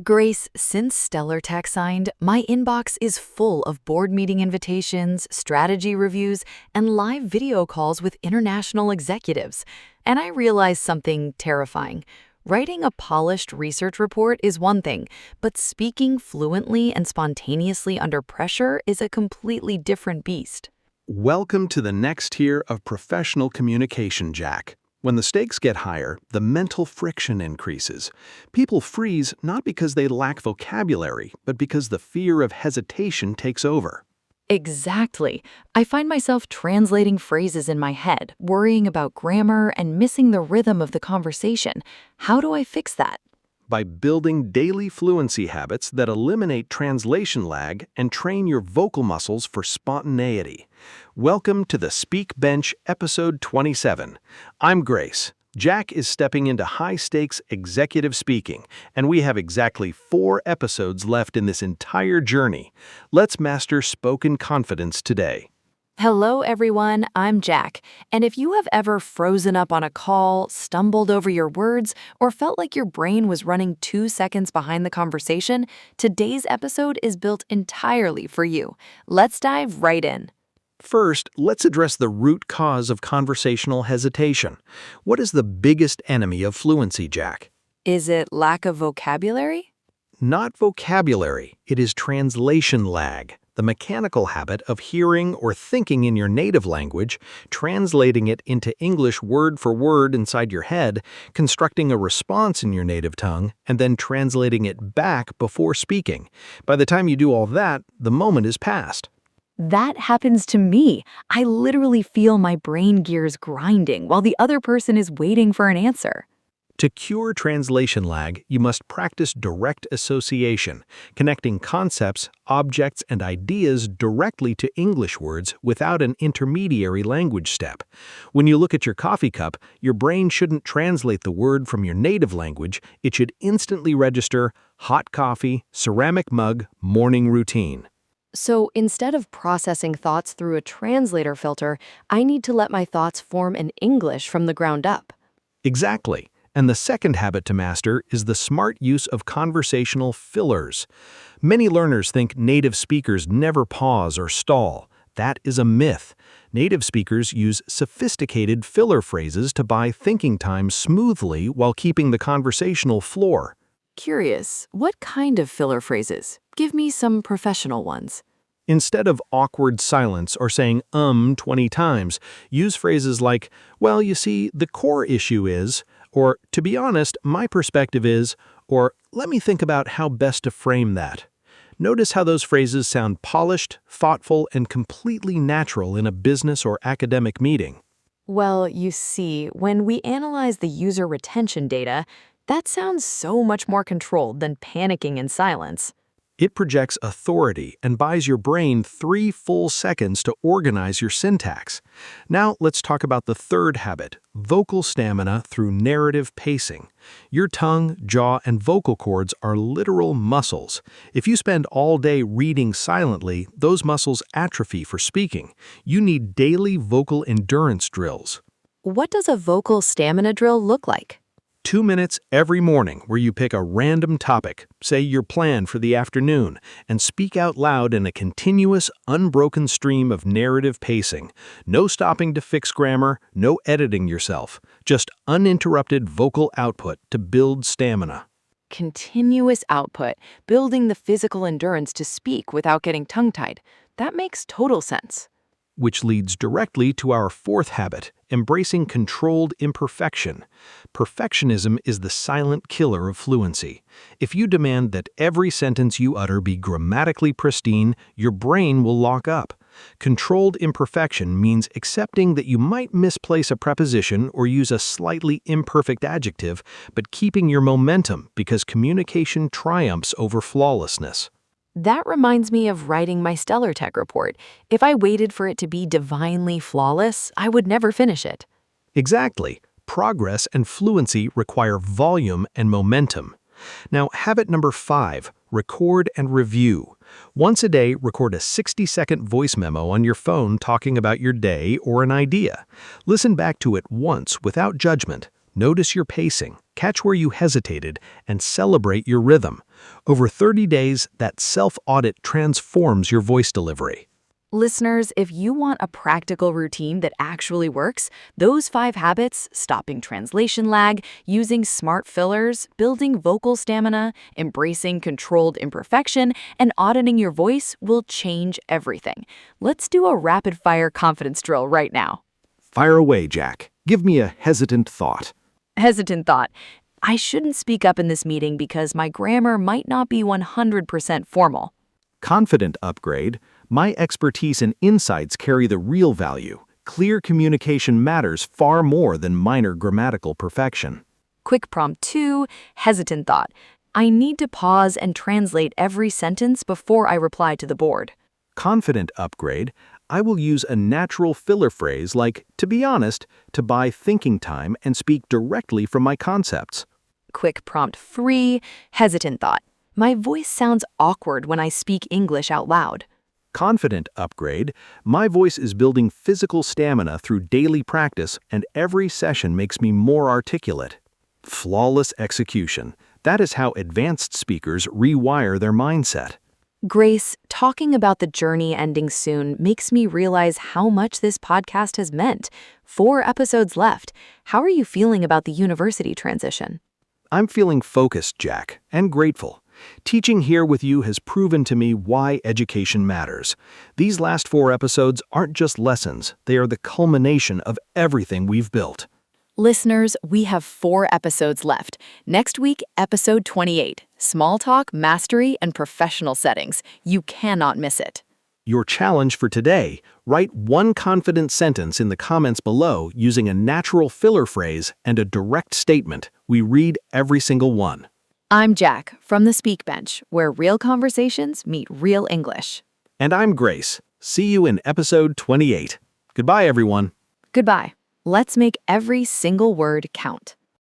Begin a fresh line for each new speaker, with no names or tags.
Grace, since Stellar Tech signed, my inbox is full of board meeting invitations, strategy reviews, and live video calls with international executives. And I realized something terrifying. Writing a polished research report is one thing, but speaking fluently and spontaneously under pressure is a completely different beast.
Welcome to the next tier of professional communication, Jack. When the stakes get higher, the mental friction increases. People freeze not because they lack vocabulary, but because the fear of hesitation takes over.
Exactly. I find myself translating phrases in my head, worrying about grammar, and missing the rhythm of the conversation. How do I fix that?
By building daily fluency habits that eliminate translation lag and train your vocal muscles for spontaneity. Welcome to the Speak Bench, episode 27. I'm Grace. Jack is stepping into high-stakes executive speaking, and we have exactly 4 episodes left in this entire journey. Let's master spoken confidence today.
Hello, everyone. I'm Jack. And if you have ever frozen up on a call, stumbled over your words, or felt like your brain was running 2 seconds behind the conversation, today's episode is built entirely for you. Let's dive right in.
First, let's address the root cause of conversational hesitation. What is the biggest enemy of fluency, Jack?
Is it lack of vocabulary?
Not vocabulary, it is translation lag. The mechanical habit of hearing or thinking in your native language, translating it into English word for word inside your head, constructing a response in your native tongue, and then translating it back before speaking. By the time you do all that, the moment is past.
That happens to me. I literally feel my brain gears grinding while the other person is waiting for an answer.
To cure translation lag, you must practice direct association, connecting concepts, objects, and ideas directly to English words without an intermediary language step. When you look at your coffee cup, your brain shouldn't translate the word from your native language. It should instantly register hot coffee, ceramic mug, morning routine.
So instead of processing thoughts through a translator filter, I need to let my thoughts form in English from the ground up.
Exactly. And the second habit to master is the smart use of conversational fillers. Many learners think native speakers never pause or stall. That is a myth. Native speakers use sophisticated filler phrases to buy thinking time smoothly while keeping the conversational floor.
Curious, what kind of filler phrases? Give me some professional ones.
Instead of awkward silence or saying 20 times, use phrases like, well, you see, the core issue is, or to be honest, my perspective is, or let me think about how best to frame that. Notice how those phrases sound polished, thoughtful, and completely natural in a business or academic meeting.
Well, you see, when we analyze the user retention data, that sounds so much more controlled than panicking in silence.
It projects authority and buys your brain 3 full seconds to organize your syntax. Now let's talk about the third habit, vocal stamina through narrative pacing. Your tongue, jaw, and vocal cords are literal muscles. If you spend all day reading silently, those muscles atrophy for speaking. You need daily vocal endurance drills.
What does a vocal stamina drill look like?
2 minutes every morning where you pick a random topic, say your plan for the afternoon, and speak out loud in a continuous, unbroken stream of narrative pacing. No stopping to fix grammar, no editing yourself. Just uninterrupted vocal output to build stamina.
Continuous output, building the physical endurance to speak without getting tongue-tied. That makes total sense.
Which leads directly to our fourth habit, embracing controlled imperfection. Perfectionism is the silent killer of fluency. If you demand that every sentence you utter be grammatically pristine, your brain will lock up. Controlled imperfection means accepting that you might misplace a preposition or use a slightly imperfect adjective, but keeping your momentum because communication triumphs over flawlessness.
That reminds me of writing my Stellar Tech report. If I waited for it to be divinely flawless, I would never finish it.
Exactly. Progress and fluency require volume and momentum. Now, habit number 5, record and review. Once a day, record a 60-second voice memo on your phone talking about your day or an idea. Listen back to it once without judgment. Notice your pacing, catch where you hesitated, and celebrate your rhythm. Over 30 days, that self-audit transforms your voice delivery.
Listeners, if you want a practical routine that actually works, those 5 habits, stopping translation lag, using smart fillers, building vocal stamina, embracing controlled imperfection, and auditing your voice will change everything. Let's do a rapid-fire confidence drill right now.
Fire away, Jack. Give me a hesitant thought.
Hesitant thought. I shouldn't speak up in this meeting because my grammar might not be 100% formal.
Confident upgrade. My expertise and insights carry the real value. Clear communication matters far more than minor grammatical perfection.
Quick prompt 2, hesitant thought. I need to pause and translate every sentence before I reply to the board.
Confident upgrade. I will use a natural filler phrase like, to be honest, to buy thinking time and speak directly from my concepts.
Quick prompt 3, hesitant thought. My voice sounds awkward when I speak English out loud.
Confident upgrade. My voice is building physical stamina through daily practice, and every session makes me more articulate. Flawless execution. That is how advanced speakers rewire their mindset.
Grace, talking about the journey ending soon makes me realize how much this podcast has meant. 4 episodes left. How are you feeling about the university transition?
I'm feeling focused, Jack, and grateful. Teaching here with you has proven to me why education matters. These last 4 episodes aren't just lessons, they are the culmination of everything we've built.
Listeners, we have 4 episodes left. Next week, episode 28, Small Talk, Mastery, and Professional Settings. You cannot miss it.
Your challenge for today, write 1 confident sentence in the comments below using a natural filler phrase and a direct statement. We read every single one.
I'm Jack from the Speak Bench, where real conversations meet real English.
And I'm Grace. See you in episode 28. Goodbye, everyone.
Goodbye. Let's make every single word count.